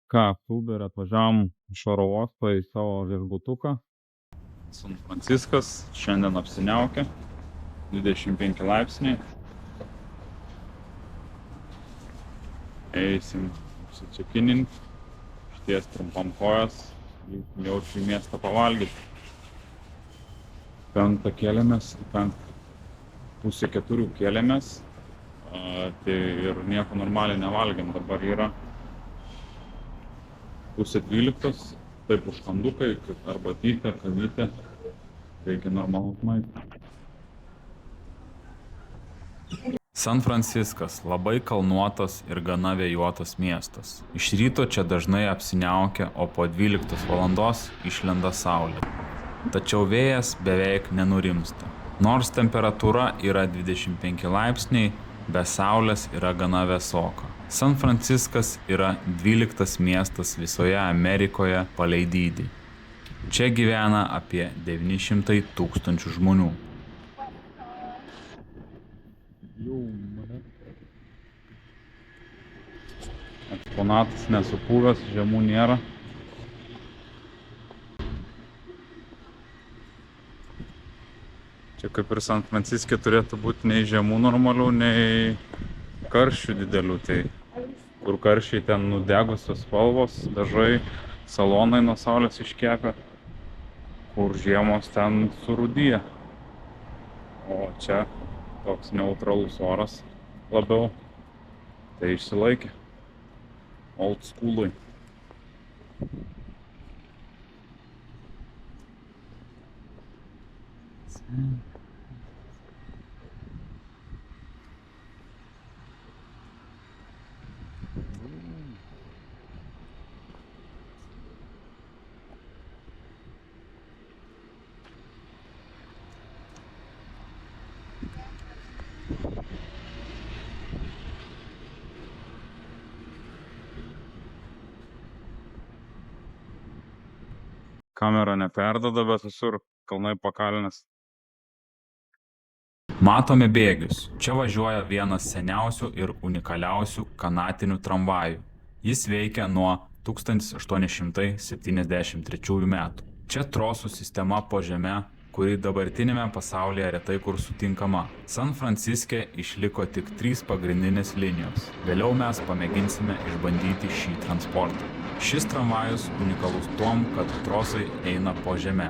Ką, Uber atvažiavom iš oro uosto į savo viešbutuką. San Franciskas, šiandien apsiniaukia, 25 laipsniai. Eisim apsičekinint, išties trumpam kojas, jaučiu į miestą pavalgyti. 5 kėlėmės, 3:30 kėlėmės, tai ir nieko normaliai nevalgėm, dabar yra 11:30, taip užkandukai, arbatytė, kavytė, reikia normalus maistas. San Franciskas labai kalnuotas ir gana vėjuotas miestas. Iš ryto čia dažnai apsiniaukia, o po 12 valandos išlenda saulė. Tačiau vėjas beveik nenurimsta. Nors temperatūra yra 25 laipsniai, be saulės yra gana vėsoka. San Franciskas yra 12 miestas visoje Amerikoje palei dydį. Čia gyvena apie 900 000 žmonių. Eksponatas nesupūvęs, žemų nėra. Čia kaip ir San Franciske turėtų būti nei žemų normalių, nei karščių didelių. Tai kur karščiai ten nudegusios spalvos, dažai, salonai nuo saulės iškepę, kur žiemos ten surūdyja. O čia toks neutralus oras labiau, tai išsilaikė. Old school'ui. Kamera neperduoda, bet visur kalnai pakalnės. Matome bėgius. Čia važiuoja vienas seniausių ir unikaliausių kanadinių tramvajų. Jis veikia nuo 1873 metų. Čia trosų sistema po žeme, kuri dabartinėme pasaulyje retai kur sutinkama. San Franciske išliko tik 3 pagrindinės linijos. Vėliau mes pamėginsime išbandyti šį transportą. Šis tramvajus unikalus tuom, kad trosai eina po žeme.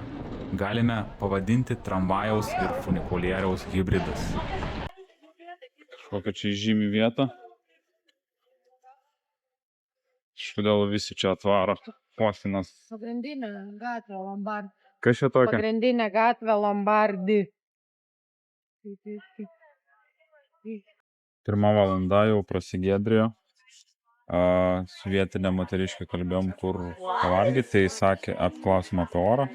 Galime pavadinti tramvajaus ir funikulieriaus hybridas. Kažkokia čia žymi vieta. Kodėl visi čia atvaro? Pofinas. Pagrindinė gatvė Lombardi. Kas čia tokia? Pagrindinė gatvė Lombardi. 1 valanda jau prasigėdrėjo. Su vietinė moteriškė kalbėjom, kur pavalgyti, tai sakė, apklausim apie orą.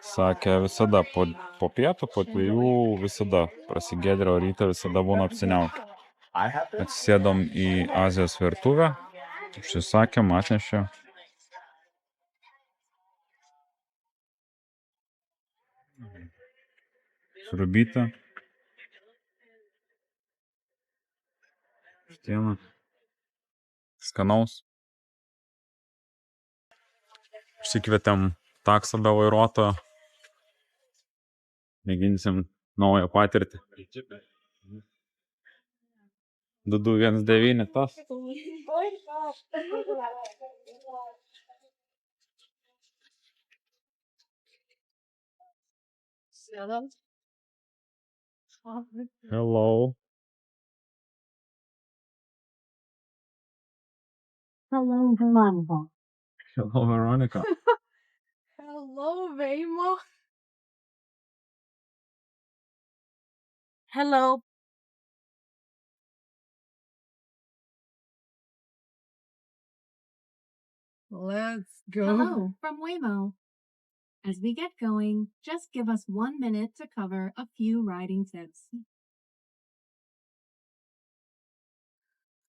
Sakė, visada po pietų, po 2 visada prasigėdrėjo, rytą visada būna apsiniaukę. Atsisėdom į Azijos virtuvę, užsisakėm, atnešė. Sriubytė. Štiena. Skanaus. Išsikvietėm taksą be vairuotojo. Mėginsim naują patirtį. 2219 tas. Hello. Hello, Veronica. Hello, Veronica. Hello, Veimo. Hello. Let's go. Hello from Waymo. As we get going, just give us 1 minute to cover a few riding tips.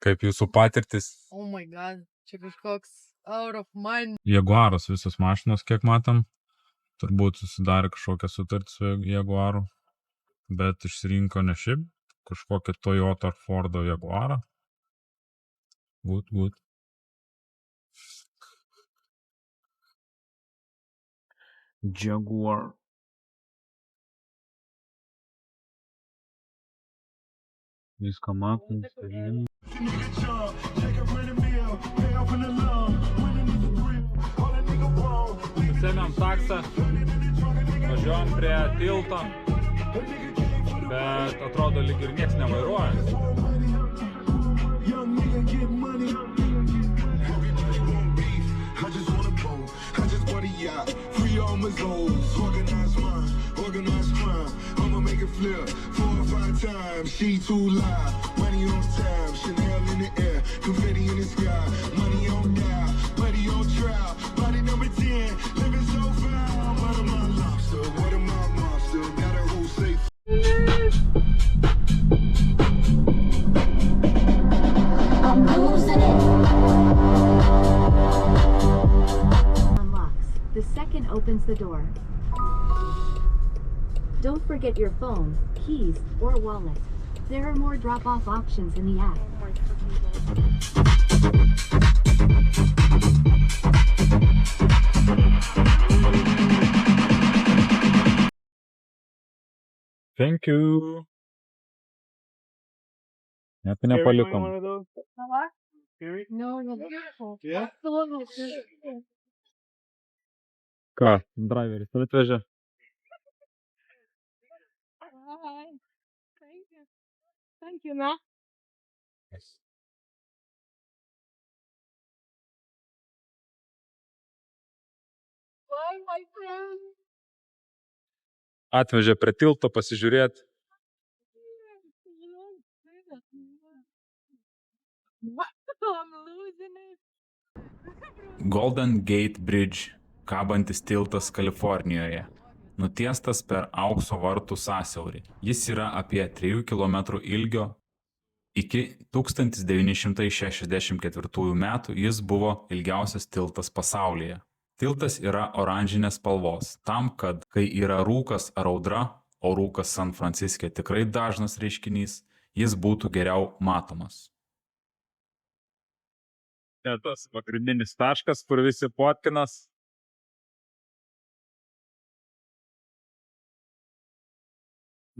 Kaip jūsų patirtis? Oh my god, čia kažkoks out of mind. Jaguaras visos mašinos, kiek matom. Turbūt susidarė kažkokią sutartį su Jaguaru. Bet išsirinko ne šiaip kažkokią Toyota ar Fordo Jaguarą. Good. Jaguar. Viską matom, stebim. Sėmėm taksą, važiuojam prie tilto, bet atrodo lyg ir nieks nevairuoja. She too loud, money on time, Chanel in the air, confetti in the sky, money on dial, buddy on trial, body number 10, living so foul. What am I lobster? What am I monster? Got a whole safe. I'm losing it. Unlocks. The second opens the door. Don't forget your phone, keys, or wallet. There are more drop-off options in the app. Thank you. Net nepalikom. No, no, beautiful. Yeah? Absolutely beautiful. Ką, driveris atvežė? Hi. Thank you. Thank you, na. Bye, my friend. Atvežė prie tilto pasižiūrėti. I'm losing it. Golden Gate Bridge, kabantis tiltas Kalifornijoje, nutiestas per Aukso vartų sąsiaurį. Jis yra apie 3 km ilgio. Iki 1964 metų jis buvo ilgiausias tiltas pasaulyje. Tiltas yra oranžinės spalvos, tam, kad kai yra rūkas ar audra, o rūkas San Franciske tikrai dažnas reiškinys, jis būtų geriau matomas. Čia tas pagrindinis taškas, kur visi potkinas.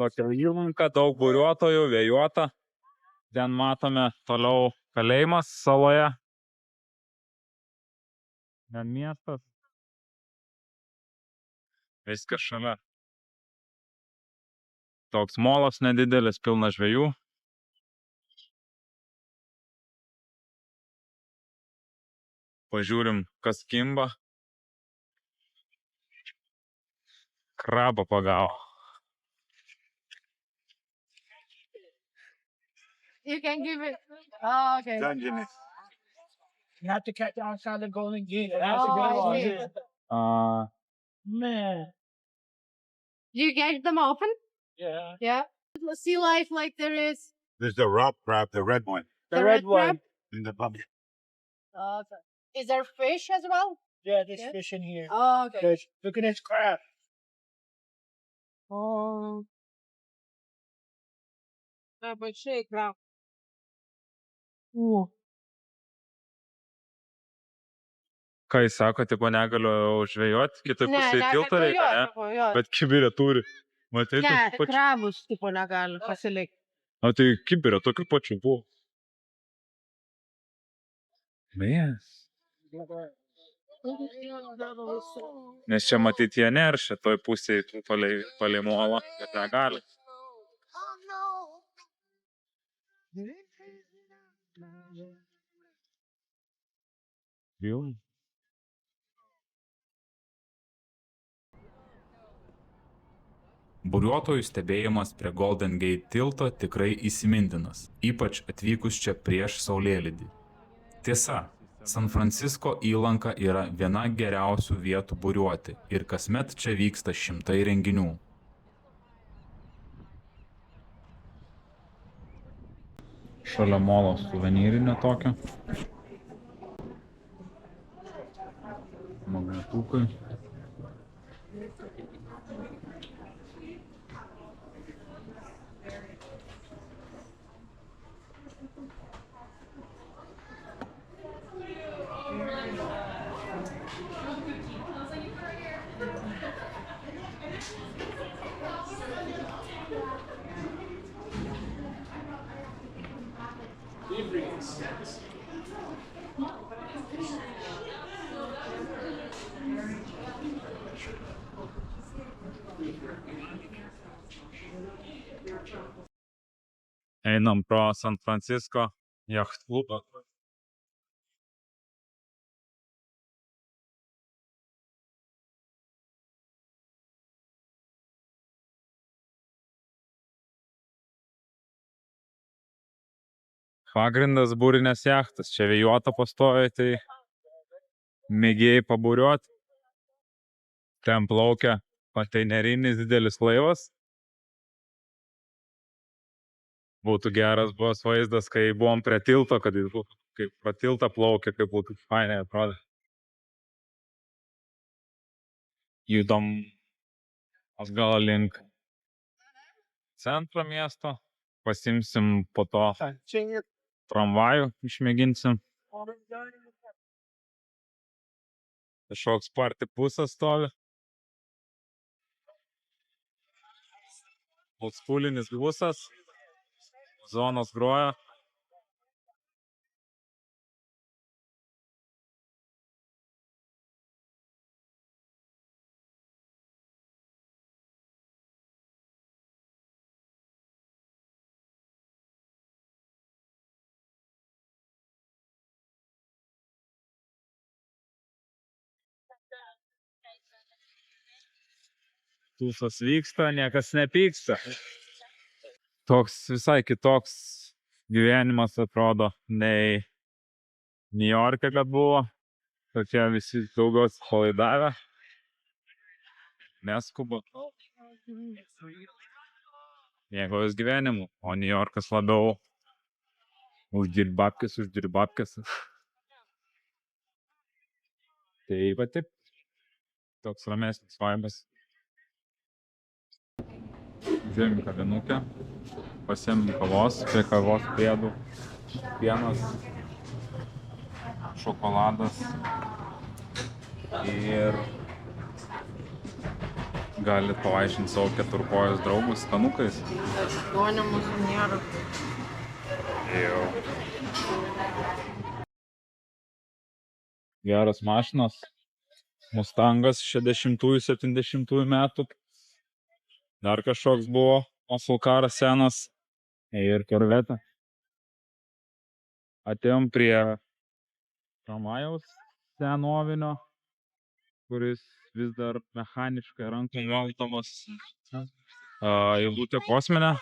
Tokia įlanka, daug buriuotojų, vėjuota. Ten matome toliau kalėjimas saloje. Ten miestas. Viskas šalia. Toks molas nedidelis, pilnas žvejų. Pažiūrim, kas kimba. Krabą pagavo. You can give it. Oh, okay. Dungeness. You have to catch outside the Golden Gate. That's Oh, a good I one. see. Man. Do you get them open? Yeah. Yeah. Sea life like there is. There's the rock crab, the red one, The red one. crab? in the bum. Okay. Is there fish as well? Yeah, there's Yeah. fish in here. Oh, okay. There's, look at this crab. Oh. Большие краб. Ką jis sako, tipo negaliu žvejoti, kitoj pusėje tilto reikia, ne? Bet kibirė turi. Matai, Ne, tokių pačių. krabus tipo negali pasilikti. O tai kibirė tokių pačių buvo. Mes. Nes čia matyti jie neršia, toj pusėje palei molą, bet negali. Jau. Buriuotojų stebėjimas prie Golden Gate tilto tikrai įsimintinas, ypač atvykus čia prieš saulėlydį. Tiesa, San Francisko įlanka yra viena geriausių vietų buriuoti ir kasmet čia vyksta šimtai renginių. Šalia molo suvenyrinė tokia. Magnetukai. Einam pro San Francisco jachtklubą. Pagrindas būrinės jachtas. Čia vėjuota pastovi, tai mėgėjai pabūriuot. Ten plaukia konteinerinis didelis laivas. Būtų geras buvęs vaizdas, kai buvom prie tilto, kad jis būtų kaip pro tiltą plaukia, kaip būtų fainai atrodo. Judam atgal link centro miesto. Pasimsim po to tramvajų, išmėginsim. Kažkoks party pusas stovi. Oldschoolinis busas. Zonos groja. Tūsas vyksta, niekas nepyksta. Toks visai kitoks gyvenimas atrodo nei Niujorke, kad buvo. Tokie visi daugiau atsipalaidavę. Neskuba. Mėgaujas gyvenimu, o Niujorkas labiau uždirbapkės. Tai va taip. Toks ramesnis vibas. Žiūrėjom kavinukę, pasiėmėm kavos, prie kavos pėdų, pienas, šokoladas ir galit pavaišinti savo keturkojus draugus skanukais. Aštuonių mūsų nėra. Jau. Geras mašinas. Mustangas 60-70 metų. Dar kažkoks buvo Osulkaras senas ir Corvette. Atėjom prie tramvajaus senovinio, kuris vis dar mechaniškai rankom valdomas. Eilutė kosminė.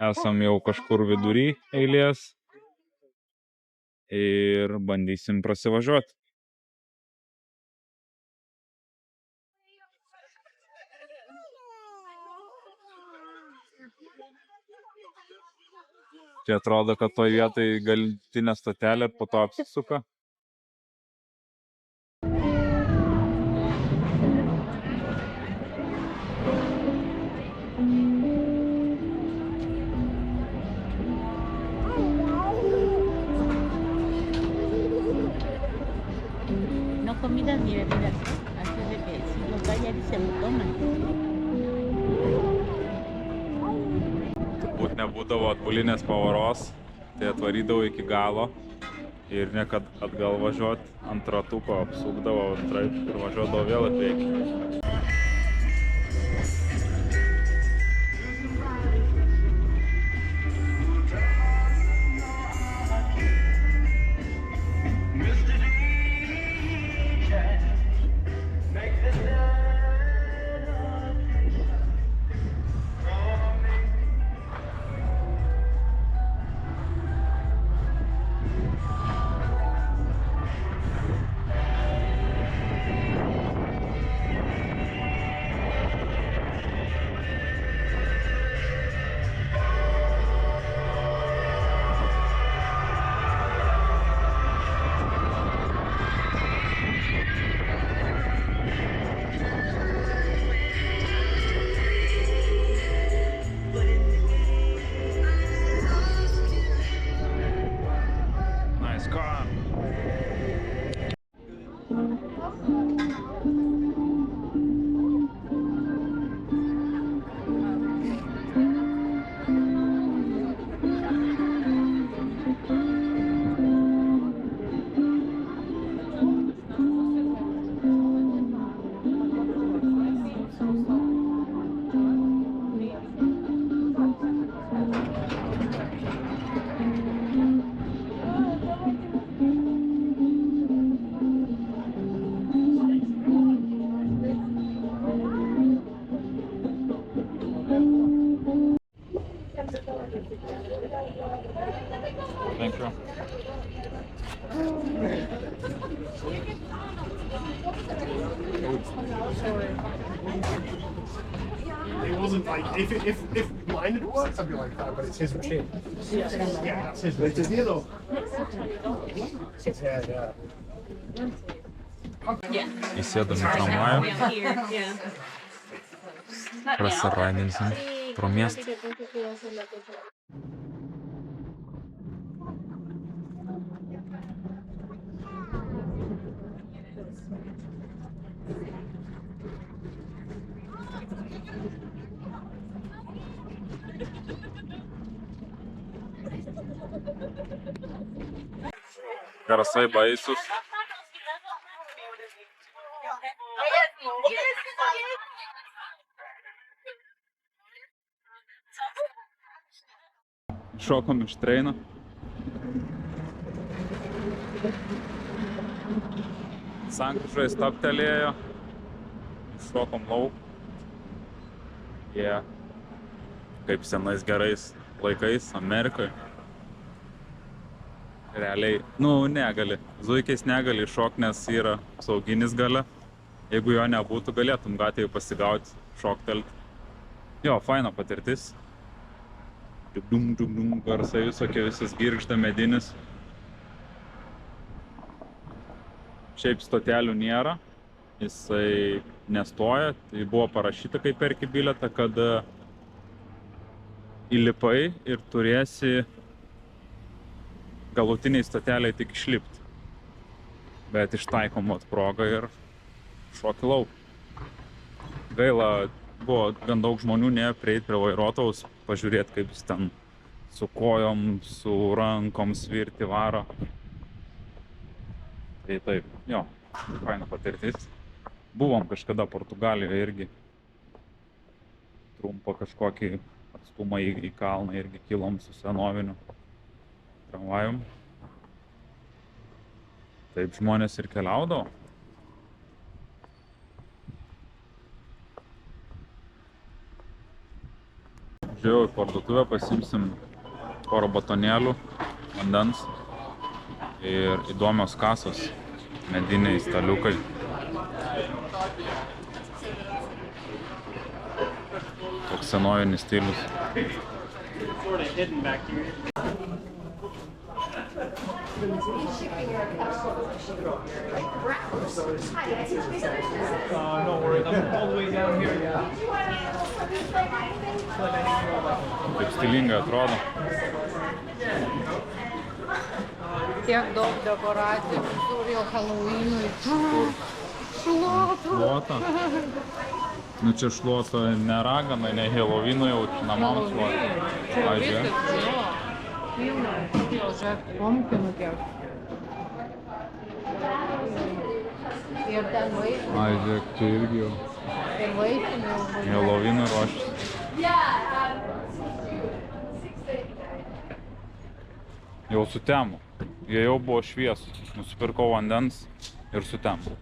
Esam jau kažkur vidury eilės ir bandysim prasivažiuoti. Tai atrodo, kad toj vietoj galutinė stotelė ir po to apsisuka. No comidas ni bebidas, así de que si lo cae ahí se lo toman. Turbūt nebūdavo atbulinės pavaros, tai atvarydavo iki galo ir niekad atgal važiuot ant ratuko apsukdavo antraip ir važiuodavo vėl į priekį. It wasn't like if mine was, I'd be like that, but it's his machine. Yeah, that's his machine. Yeah. Įsėdam į tramvajų, prasiraidinsim pro miestą. Garsai baisus. Šokom iš treino. Sankryžoje stabtelėjo. Šokom lauk. Kaip senais gerais laikais Amerikoje. Realiai, negali. Zuikiais negali šokti, nes yra sauginis gale. Jeigu jo nebūtų, galėtum gatvėje pasigauti, šoktelti. Jo, faina patirtis. Dum, garsai visokie, visas girgžda medinis. Šiaip stotelių nėra, jisai nestoja. Tai buvo parašyta, kai perki bilietą, kad įlipai ir turėsi galutiniai stoteliai tik išlipti. Bet ištaikom progą ir šoki lauk. Gaila, buvo gan daug žmonių neprieiti prie vairuotojus, pažiūrėti, kaip jis ten su kojom, su rankom svirti varo. Tai taip, jo, faina patirtis. Buvom kažkada Portugalijoje irgi. Trumpą kažkokį atstumą į kalną irgi kilom su senoviniu tramvajum. Taip žmonės ir keliaudavo. Žiūrėjau į parduotuvę, pasimsim porą batonėlių, vandens ir įdomios kasos, mediniai staliukai. Toks senovinis stilius. No worries, I'm all the way down here, yeah. Taip stilingai atrodo. Tiek daug dekoracijų, visur jau Halloweenui. Šluotų. Šluota. Čia šluota ne raganai, ne Halloweenui, jau namams šluota. Ai, žiūrėk. Pilna. Jau žiūrėk, pumpkinų tiek. Ir ten vaistų. Ai, žiūrėk, čia irgi jau. Ir vaistų jau. Halloweenui ruoštis. Jau sutemo. Jie jau buvo šviesūs. Nusipirkau vandens ir sutemo.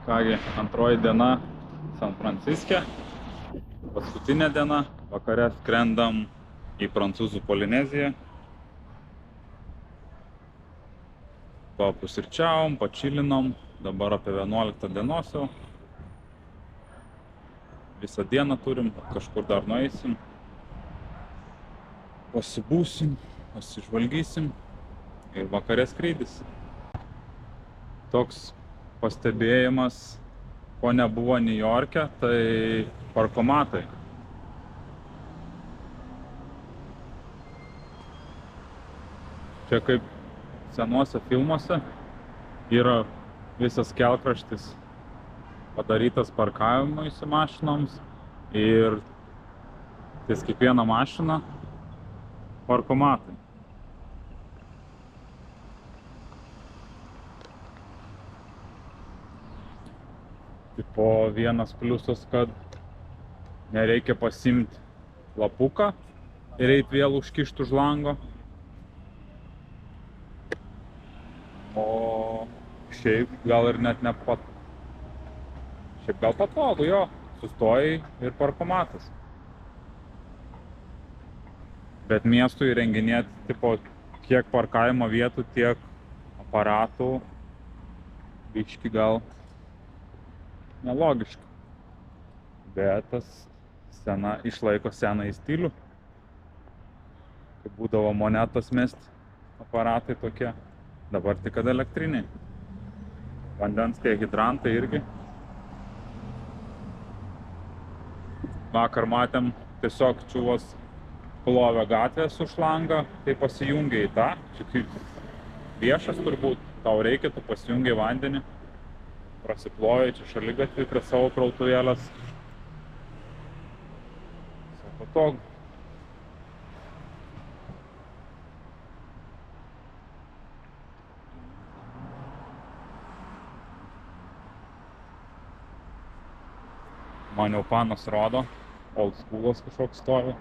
Kągi, antroji diena San Franciske. Paskutinė diena. Vakare skrendam į Prancūzų Polineziją. Papusryčiavom, pačilinom, dabar apie 11 dienos jau. Visą dieną turim, kažkur dar nueisim. Pasibūsim, pasižvalgysim ir vakare skrydis. Toks pastebėjimas, ko nebuvo Niujorke, tai parkomatai. Čia kaip senuose filmuose yra visas kelkraštis padarytas parkavimui su mašinoms ir ties kiekvieną mašiną parkomatai. Tipo vienas pliusas, kad nereikia pasimti lapuką ir eit vėl užkišti už lango. O šiaip gal ir net Šiaip gal patogu, jo. Sustojai ir parkomatas. Bet miestui įrenginėti, tipo, kiek parkavimo vietų, tiek aparatų, biški gal nelogiška. Bet tas išlaiko senąjį stilių. Kai būdavo monetos mesti aparatai tokie, dabar tik kad elektriniai. Vandens tie hidrantai irgi. Vakar matėm tiesiog čiuvos plovė gatvės už langą, tai pasijungia į tą. Čia kaip viešas turbūt, tau reikia, tu pasijungia vandenį, prasiplovė čia šaligatvį prie savo krautuvėlės. Patogu. Man jau panas rodo, old schoolas kažkoks stovi.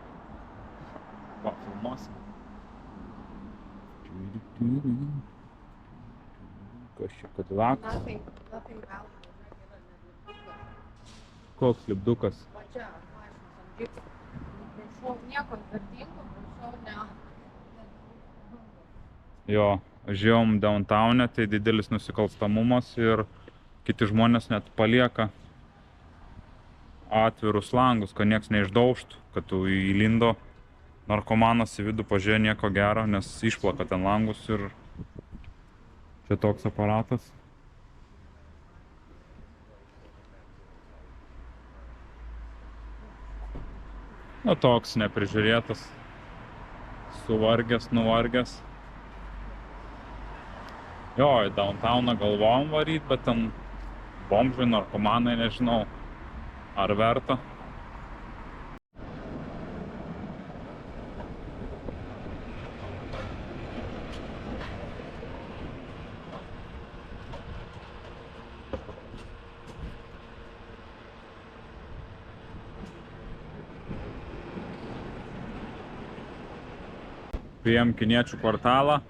Va, filmuosim. Kas čia, Cadillac? Nothing valuable. Koks lipdukas? Va čia, mašinas, prašau, nieko vertingo, prašau, ne. Jo, žiūrėjom downtown'e, tai didelis nusikalstamumas ir kiti žmonės net palieka atvirus langus, kad nieks neišdaužtų, kad tu įlindo narkomanas į vidų, pažiūrėjo nieko gero, nes išplaka ten langus ir čia toks aparatas. Nu, toks neprižiūrėtas, suvargęs, nuvargęs. Jo, į downtowną galvojom varyt, bet ten bomžai, narkomanai, nežinau, ar verta. Priėjom kiniečių kvartalą,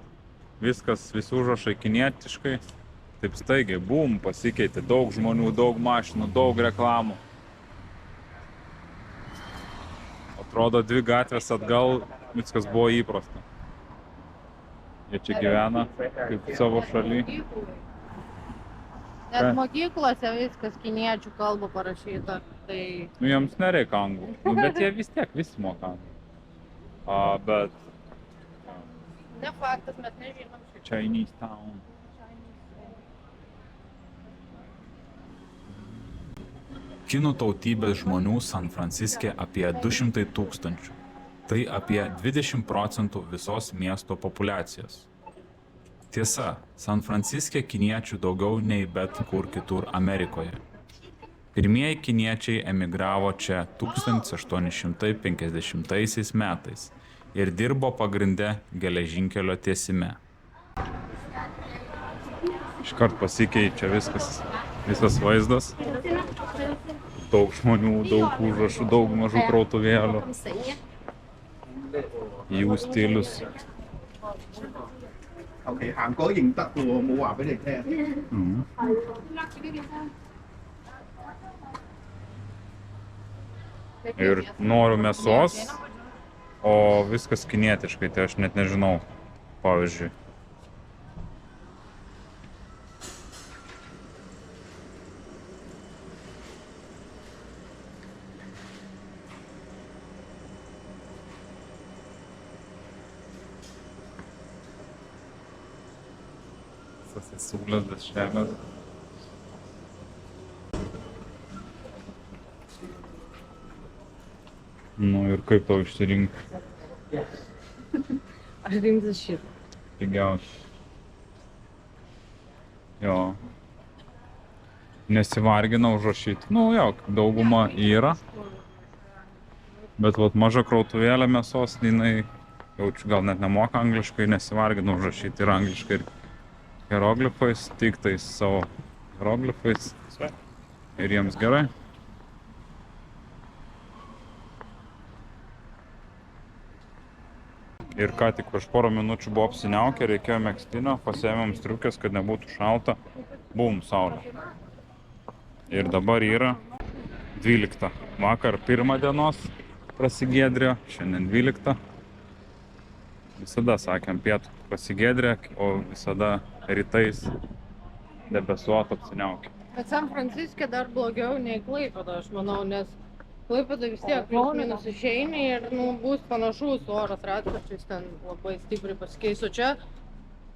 visi užrašai kinietiškai, taip staigiai, bum, pasikeitė, daug žmonių, daug mašinų, daug reklamų. Atrodo, 2 gatvės atgal viskas buvo įprasta. Jie čia gyvena kaip savo šaly. Net mokyklose viskas kiniečių kalba parašyta, tai... Nu, jiems nereikia anglų, bet jie vis tiek visi moka anglų. Bet... Ne faktas, mes nežinom šitą. Chinese town. Kinų tautybės žmonių San Franciske apie 200 000. Tai apie 20% visos miesto populiacijos. Tiesa, San Franciske kiniečių daugiau nei bet kur kitur Amerikoje. Pirmieji kiniečiai emigravo čia 1850 metais ir dirbo pagrinde geležinkelio tiesime. Iškart pasikeičia visas vaizdas. Daug žmonių, daug užrašų, daug mažų krautuvėlių. Jų stilius. 求其行過都認得嘅喎，冇話俾你聽。 Ir noriu mėsos, o viskas kinietiškai, tai aš net nežinau, pavyzdžiui. Sūlės, dešrelės. Nu ir kaip tau išsirinkti? Aš rinksiu šitą. Pigiausiai. Jo. Nesivargina užrašyti. Nu jo, dauguma yra. Bet vat maža krautuvėlė mėsos, jinai jaučiu gal net nemoka angliškai, nesivargina užrašyti ir angliškai ir hieroglifais, tik tais savo hieroglifais. Ir jiems gerai. Ir ką tik prieš porą minučių buvo apsiniaukę, reikėjo megztinio, pasiėmėm striukės, kad nebūtų šalta. Bum, saulė. Ir dabar yra 12. Vakar 1 dienos prasigėdrėjo, šiandien 12. Visada sakėm, pietų prasigėdrė, o visada rytais debesuot apsiniaukę. Bet San Franciske dar blogiau nei Klaipėda, aš manau, nes Klaipėda vis tiek plius minus išeini ir bus panašus oras, retkarčiais ten labai stipriai pasikeis. O čia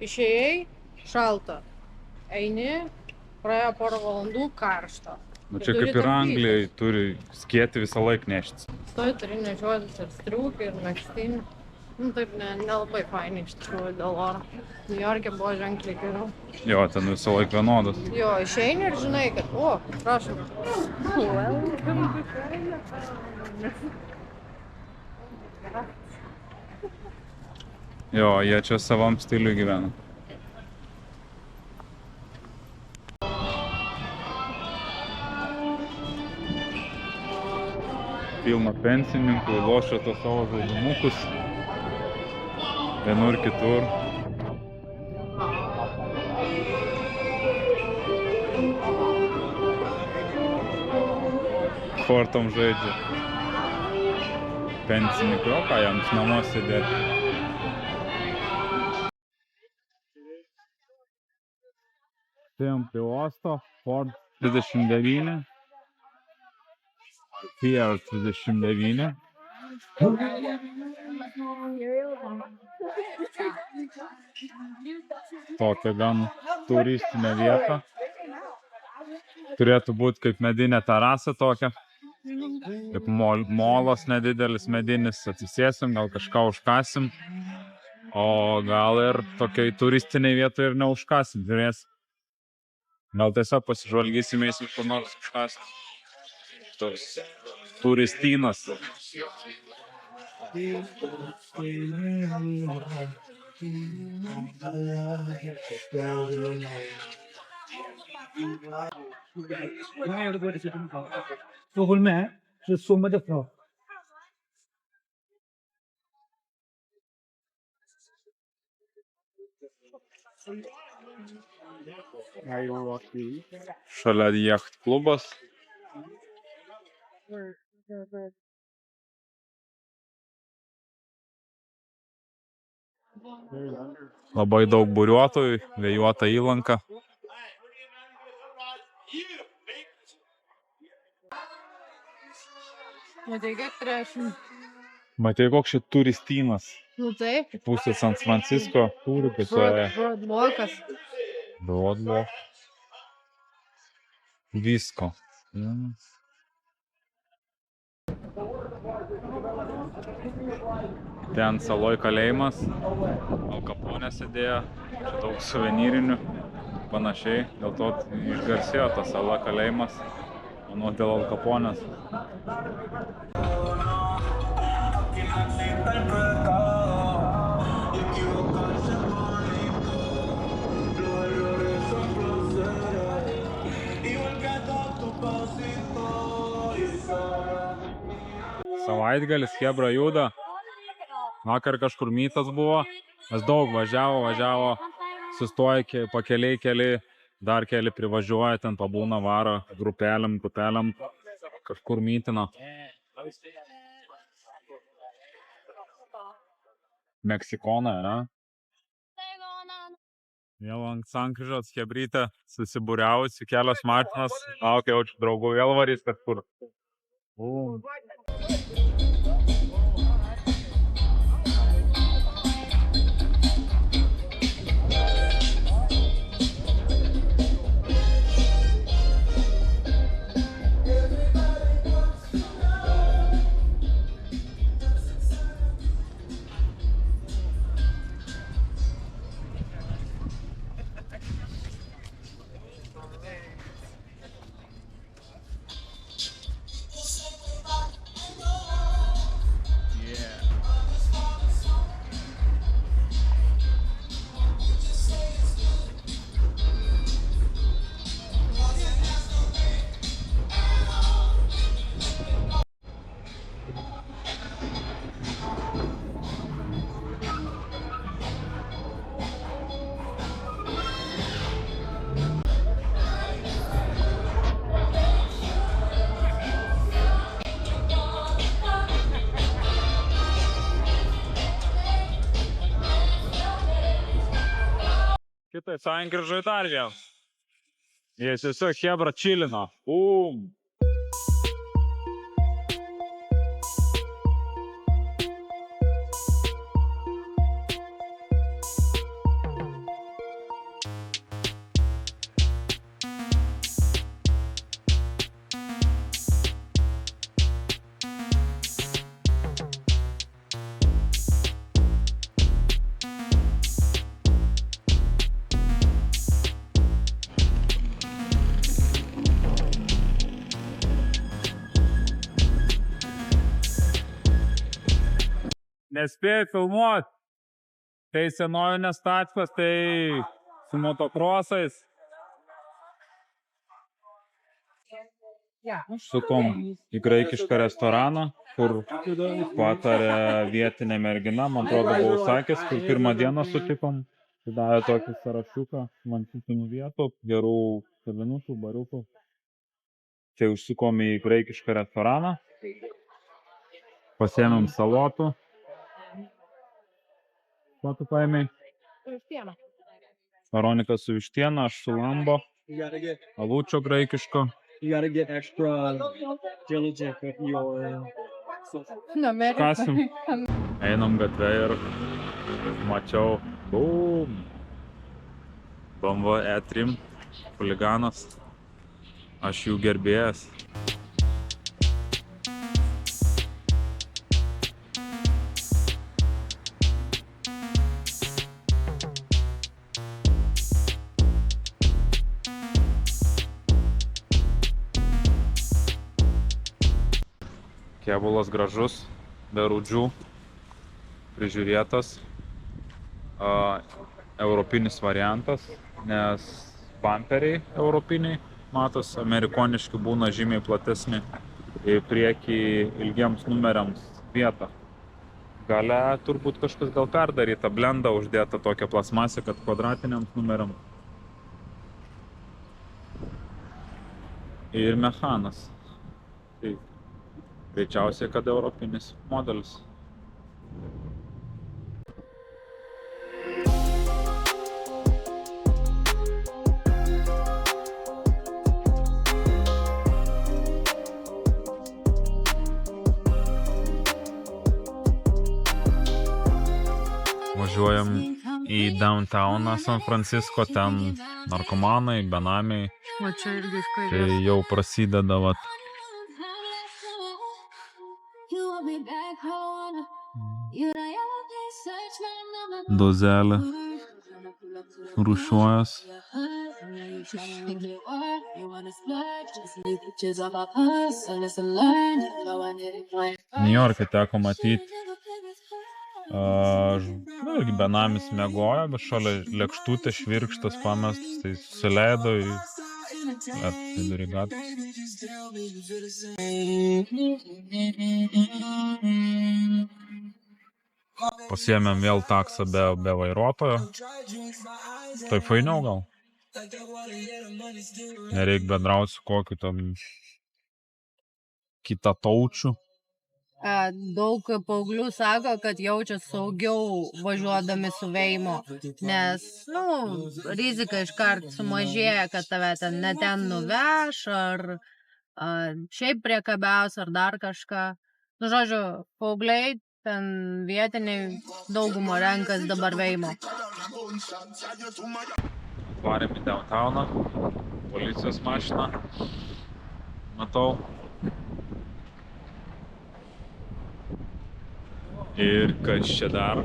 išėjai, šalta, eini, praėjo porą valandų, karšta. Čia kaip ir Anglijai turi skėti visą laiką neštis. Stoj turi nešiotis ir striukę, ir megztinį. Taip nelabai fainai iš tikrųjų dėl oro. Niujorke buvo ženkliai geriau. Jo, ten visą laiką vienodas. Jo, išeini ir žinai, kad, prašom. Jo, jie čia savam stiliui gyvena. Pilna pensininkų, lošia tos savo žaidimukus. Vienur kitur. Kortom žaidžia. Pensininkai, o ką jiems namuose sėdėti. Atėjom prie uosto, Ford 39. Pier 39. Tokia gan turistinė vieta. Turėtų būti kaip medinė terasa tokia. Kaip molas nedidelis medinis, atsisėsim, gal kažką užkasim. O gal ir tokiai turistiniai vietai ir neužkasim, žiūrėsim. Gal tiesiog pasižvalgysime į kur nors užkasim. Toks turistynas. Google में है so much of fraud. Šalia jacht klubas. Labai daug buriuotojų, vėjuota įlanka. Matai, kiek trešim. Matai, koks čia turistynas. Taip. Pusė San Francisco turi visoje. Broadwalkas. Broadwalk. Visko. Ten saloj kalėjimas. Al Capone sėdėjo. Čia daug suvenyrinių. Panašiai. Dėl to išgarsėjo ta sala kalėjimas. Manau, dėl Al Caponės. Savaitgalis, chebra juda. Vakar kažkur mytas buvo. Mes daug važiavo. Sustoja pakeliai keli. Dar keli privažiuoja, ten pabūna varo grupelėm. Kažkur mytina. Meksikona, ne? Vėl ant sankryžos chebrytė susibūriavusi kelios mašinos. Laukia jaučiu draugų, vėl varys kažkur. Tai sankryžoj dar vienas. Jie tiesiog chebra čilino. Bum. Nespėjai filmuot. Tai senojo nestačkas, tai su motokrosais. Sukom į graikišką restoraną, kur patarė vietinė mergina, man atrodo, buvau sakęs, kur pirmą dieną sutikom. Tai davė tokį sąrašiuką, lankytinų vietų, gerų kavinukių, bariukų. Tai užsukom į graikišką restoraną. Pasiėmėm salotų. Ko tu paėmei? Vištiena. Veronika su vištiena, aš su lambo, alučio graikiško. You gotta get extra diligent with your Kasim. Einam gatvę ir mačiau, bum, BMW E3, chuliganas, aš jų gerbėjas. Kėbulas gražus, be rūdžių, prižiūrėtas, europinis variantas, nes bumperiai europiniai, matos, amerikoniški būna žymiai platesni, į priekį ilgiems numeriams vietą. Gale turbūt kažkas gal perdaryta, blenda uždėta tokia plasmasė, kad kvadratiniams numeriams. Ir mechanas. Tai greičiausiai, kad europinis modelis. Važiuojam į downtowną San Francisco, ten narkomanai, benamiai. O čia irgi iš Tai kairės. jau prasideda vat. Dozelė rūšiuojas. Niujorke teko matyti, irgi benamis miegojo, bet šalia lėkštutė švirkštas pamestas, tai susileido į vidurį gatvės. Pasiėmėm vėl taksą be vairuotojo. Tai fainiau gal. Nereik bendrauti su kokiu tam kitataučiu. Daug paauglių sako, kad jaučia saugiau važiuodami su Veimo, nes, rizika iškart sumažėja, kad tave ne ten nuveš, ar šiaip priekabiaus, ar dar kažką. Žodžiu, paaugliai, ten vietiniai daugumą renkas dabar Veimo. Varėm į downtowną, policijos mašiną, matau. Ir kas čia dar?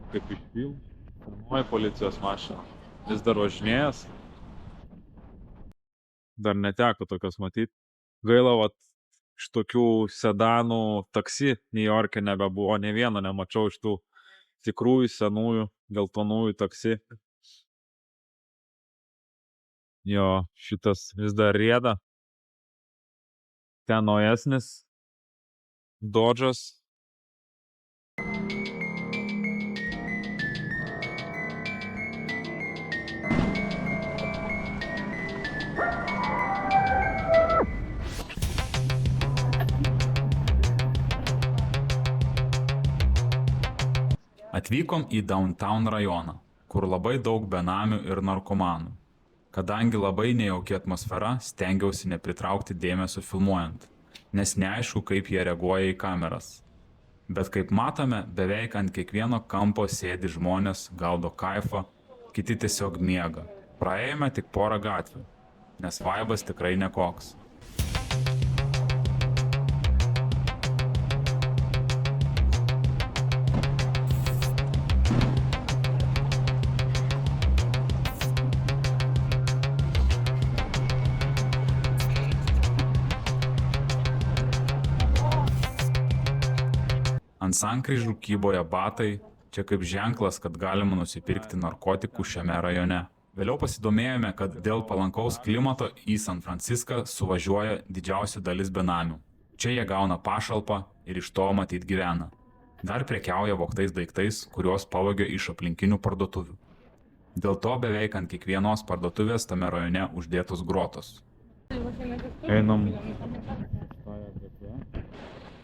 Kaip iš filmų, senoji policijos mašina. Vis dar važinėjas. Dar neteko tokios matyti. Gaila, vat, iš tokių sedanų taksi Niujorke nebebuvo, nė vieno nemačiau iš tų tikrųjų senųjų geltonųjų taksi. Jo, šitas vis dar rieda. Ten naujesnis Dodge'as. Atvykom į Downtown rajoną, kur labai daug benamių ir narkomanų. Kadangi labai nejauki atmosfera, stengiausi nepritraukti dėmesio filmuojant, nes neaišku, kaip jie reaguoja į kameras. Bet kaip matome, beveik ant kiekvieno kampo sėdi žmonės, gaudo kaifą, kiti tiesiog miega. Praėjome tik porą gatvių, nes vaibas tikrai nekoks. Ant sankryžų kyboja batai, čia kaip ženklas, kad galima nusipirkti narkotikų šiame rajone. Vėliau pasidomėjome, kad dėl palankaus klimato į San Franciską suvažiuoja didžiausia dalis benamių. Čia jie gauna pašalpą ir iš to matyt gyvena. Dar prekiauja vogtais daiktais, kuriuos pavogė iš aplinkinių parduotuvių. Dėl to beveik ant kiekvienos parduotuvės tame rajone uždėtos grotos. Einam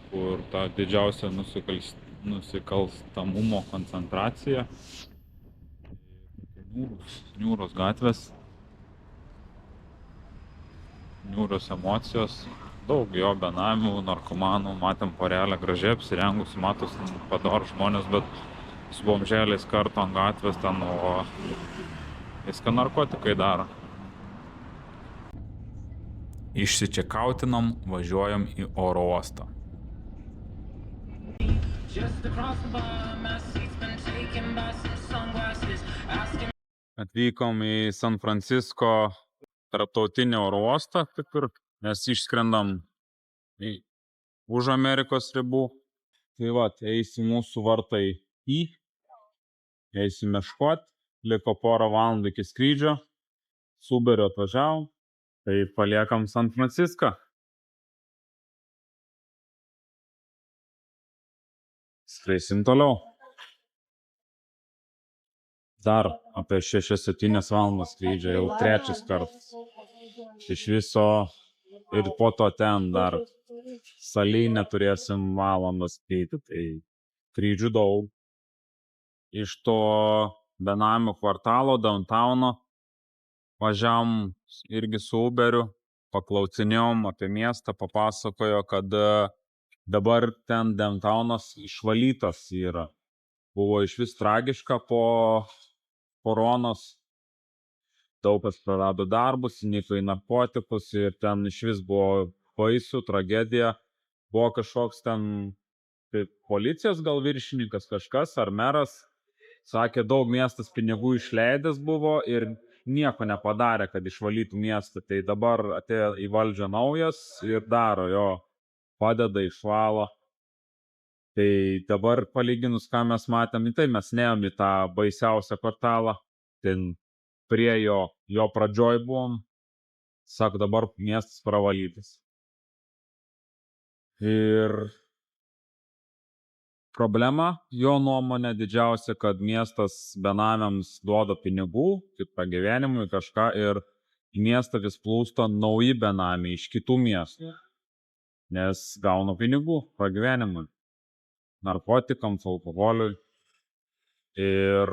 kur ta didžiausia nusikalstamumo koncentracija. Niūros gatvės, niūros emocijos, daug jo benamių, narkomanų, matėm porelę gražiai apsirengusi, matos pador žmonės, bet su bomželiais kartu ant gatvės ten, o viską narkotikai daro. Išsičekautinom, važiuojam į oro uostą. Atvykom į San Francisco tarptautinį oro uostą, kaip ir mes išskrendam už Amerikos ribų. Tai va, eisi mūsų vartai eisim ieškot, liko porą valandų iki skrydžio, Uberiu atvažiavom, tai paliekam San Franciską. Skreisim toliau. Dar apie 6-7 valandas skrydžio, jau trečias kartas. Iš viso ir po to ten dar Salyne turėsim valandą skrydį, tai skrydžių daug. Iš to benamių kvartalo, Downtowno, važiavom irgi su Uberiu, paklausinėjom apie miestą, papasakojo, kad dabar ten Downtownas išvalytas yra. Buvo išvis tragiška po koronos. Daug kas prarado darbus, įniko į narkotikus ir ten išvis buvo baisu, tragedija. Buvo kažkoks ten kaip policijos gal viršininkas kažkas ar meras. Sakė, daug miestas pinigų išleidęs buvo ir nieko nepadarė, kad išvalytų miestą. Tai dabar atėjo į valdžią naujas ir daro jo. Padeda, išvalo. Tai dabar palyginus, ką mes matėm, tai mes neėjom į tą baisiausią kvartalą. Ten prie jo pradžioj buvom. Sako, dabar miestas pravalytas. Ir problema, jo nuomonė didžiausia, kad miestas benamiams duoda pinigų, kaip pragyvenimui kažką, ir į miestą vis plūsta nauji benamiai iš kitų miestų. Nes gauna pinigų pragyvenimui, narkotikams, alkoholiui. Ir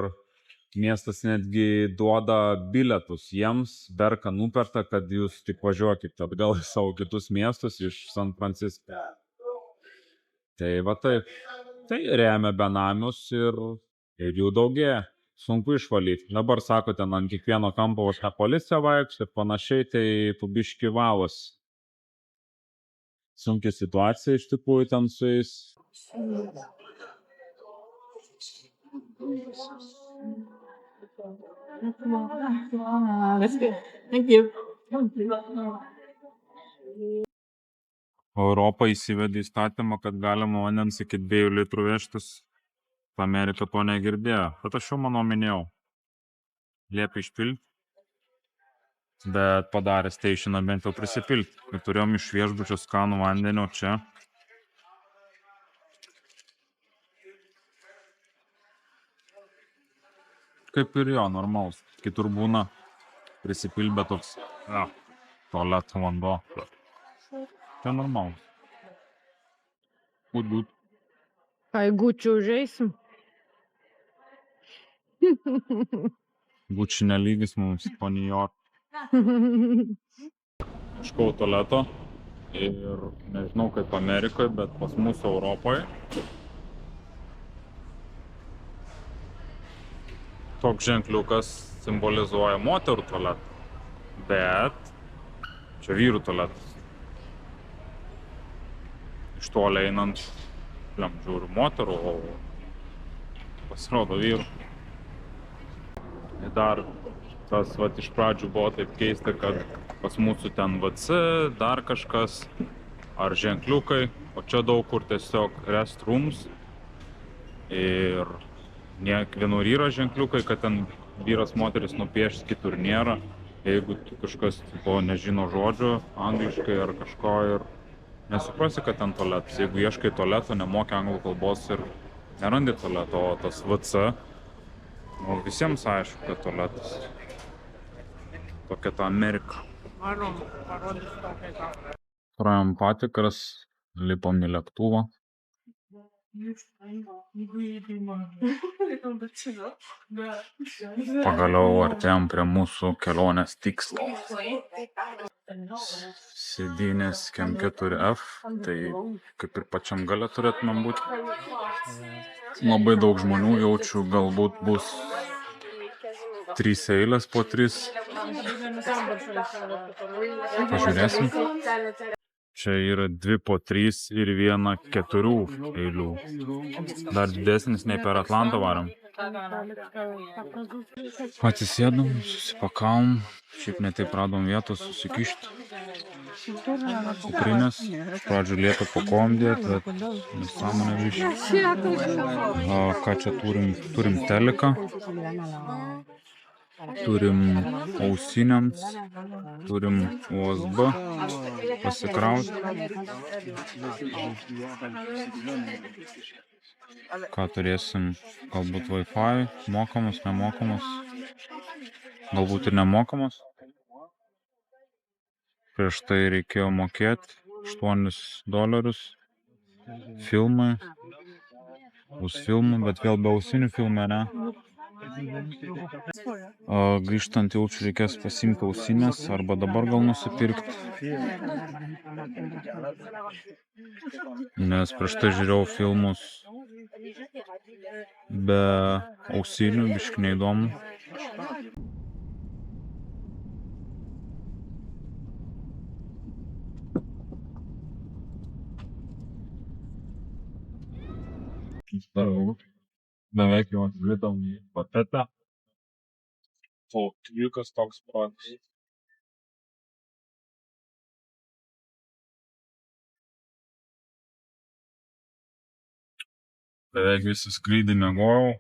miestas netgi duoda bilietus jiems, nuperka, kad jūs tik važiuokite atgal į savo kitus miestus iš San Francisco. Tai va taip. Tai remia benamius ir jų daugėja. Sunku išvalyti. Dabar sako, ten ant kiekvieno kampo vos ne policija vaikšto ir panašiai, tai pubiški valos. Sunkia situacija iš tikrųjų ten su jais. Europa įsivedė įstatymą, kad galima vandens iki 2 litrų vežtis. Amerika to negirdėjo. Bet aš jau minėjau. Liepia išpilti. Bet padarė stationą bent jau prisipilti. Ir turėjom iš viešbučio skanų vandenio čia. Kaip ir jo, normalus. Kitur būna prisipilbė toks tualeto vanduo. Čia normalus. Būt. Ką, į Gucci užeisim? Bučinė lygis mums po New York. Ieškau tualeto ir nežinau kaip Amerikoje, bet pas mūsų Europoje toks ženkliukas simbolizuoja moterų tualetą, bet čia vyrų tualetas. Iš toli einant, žiūriu moterų, o pasirodo vyrų. Ir dar tas iš pradžių buvo taip keista, kad pas mūsų ten WC, dar kažkas, ar ženkliukai, o čia daug kur tiesiog restrooms ir vienur yra ženkliukai, kad ten vyras moteris nupiešęs, kitur nėra. Jeigu kažkas nežino žodžių angliškai ar kažko ir nesuprasi, kad ten tualetas. Jeigu ieškai tualeto, nemoki anglų kalbos ir nerandi tualeto, o tas WC, visiems aišku, kad tualetas. Tokia ta Amerika. Praėjom patikras, lipom į lėktuvą. Pagaliau artėjom prie mūsų kelionės tikslo. Sėdynės Kem 4F, tai kaip ir pačiam gale turėtumėm būti. Labai daug žmonių jaučiu, galbūt bus 3 eilės po 3. Pažiūrėsim. Čia yra 2 po 3 ir 1 4 eilių. Dar didesnis nei per Atlantą varom. Atsisėdom, susipakavom, šiaip netaip radom vietos susikišti. Kuprinės, iš pradžių liepė po kojom dėti, bet nesąmonė biškį. Ką čia turim? Turim teliką. Turim ausiniams, turim USB pasikrauti. Ką turėsim, galbūt Wi-Fi, mokamas, nemokamas, galbūt ir nemokamas. Prieš tai reikėjo mokėti $8. Filmai, bus filmų, bet vėl be ausinių filmai, ne? Grįžtant jaučiu reikės pasimti ausinės arba dabar gal nusipirkti. Nes prieš tai žiūrėjau filmus be ausinių, biškį neįdomu. Beveik jau atvidom į papetą. O tvilkas toks projektas. Beveik visą skrydį miegojau.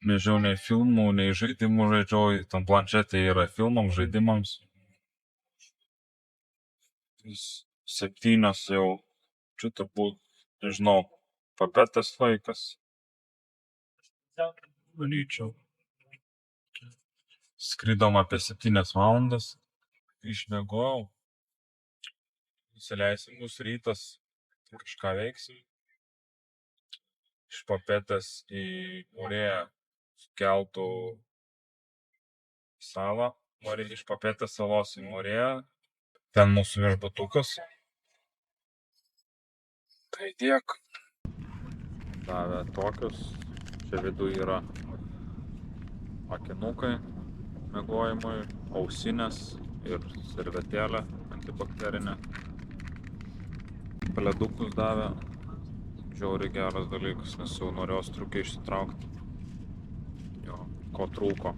Nežiau nei filmų, nei žaidimų žaidžiau. Tam planšetė yra filmams, žaidimams. 7 jau, čia turbūt, nežinau, papetės laikas. Manyčiau. Skridom apie 7 valandas. Išmiegojau. Nusileisim, bus rytas. Kažką veiksim. Iš papetės į Morėją keltų salą. Iš papetės salos į Morėją. Ten mūsų viešbutukas. Tai tiek. Davė tokius. Čia viduje yra akinukai miegojimui, ausinės ir servetėlė antibakterinė. Peledukus davė. Žiauriai geras dalykas, nes jau norėjau striukę išsitraukti. Jo, ko trūko.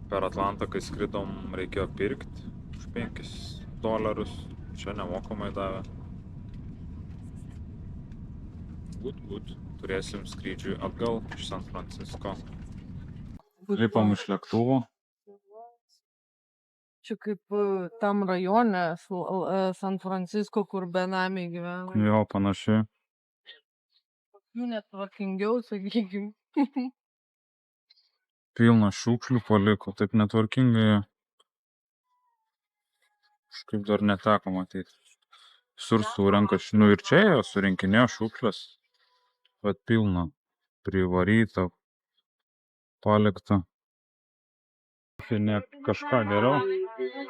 Per Atlantą, kai skridom, reikėjo pirkti už $5. Čia nemokamai davė. Good. Turėsim skrydžiui atgal iš San Francisco. Lipam iš lėktuvo. Čia kaip tam rajone San Francisco, kur benamiai gyvena. Jo, panašiai. Jų net tvarkingiau, sakykim. Pilna šiukšlių paliko, taip netvarkingai. Kažkaip dar neteko matyti. Visur surenka, ir čia jie surinkinėjo šiukšlės. Bet pilna, privaryta, palikta. Ne kažką geriau.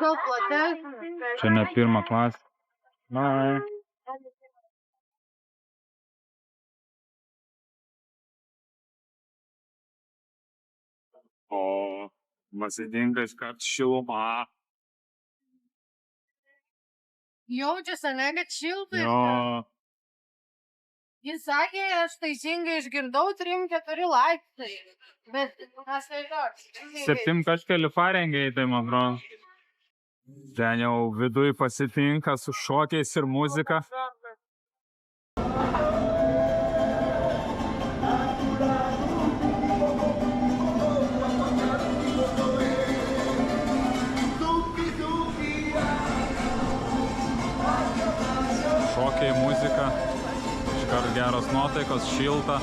Gal platesnis. Čia ne pirma klasė. Bye. O, masidinga iškart šilumą. Jaučiasi, ne, kad šiltai. Jo. Jis sakė, aš teisingai išgirdau 3-4 laipsniai. Bet aš nežinau. 7 kažkeli Farenheit, tai man atrodo. Ten jau viduj pasitinka su šokiais ir muzika. Šokiai, muzika. Iškart geros nuotaikos, šilta.